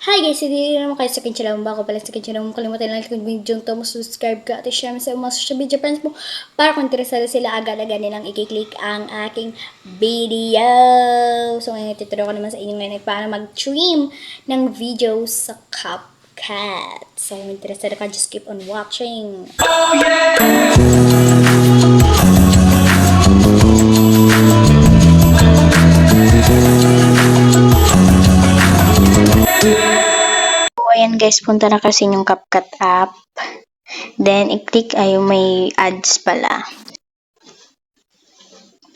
Hi guys, hindi naman kayo sa akin channel. Bago pala sa akin channel, kalimutan lang kung video to, subscribe ka at share mo sa mga social media friends mo para kung interesado sila agad-agad nilang i-click ang aking video. So ngayon ituturo ko naman sa inyo ngayon paano mag-trim ng video sa CapCut. So kung interesado ka, just keep on watching. Oh yeah! Ayan guys, punta na kasi yung CapCut app. Then, i-click ay may ads pala.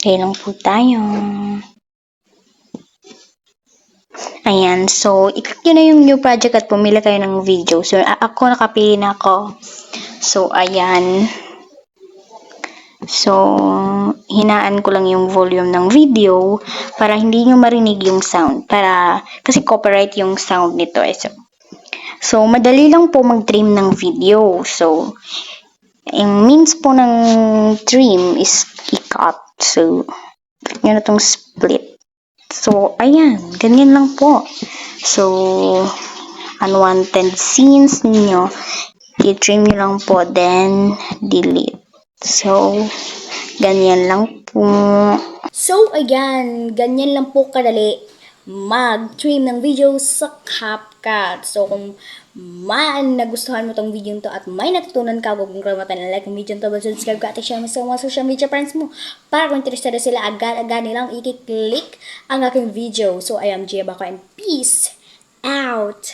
Okay lang po tayo. Ayan, so, i-click nyo na yung new project at pumili kayo ng video. So, ako nakapili na ako. So, ayan. So, hinaan ko lang yung volume ng video para hindi nyo marinig yung sound. Kasi copyright yung sound nito. So, madali lang po mag-trim ng video. So, yung means po ng trim is i-cut. So, yun na tong split. So, ayan. Ganyan lang po. So, unwanted scenes ninyo, i-trim nyo lang po, then delete. So, ganyan lang po. So, ayan. Ganyan lang po kadali mag-trim ng video sa CapCut. So, kung nagustuhan mo tong video to at may natutunan ka, huwag mong kalimatan na like ang video to, subscribe ka at share mo sa mga social media friends mo para kung interesado sila agad-agad nilang i-click ang aking video. So, I am Gia Bako and peace out!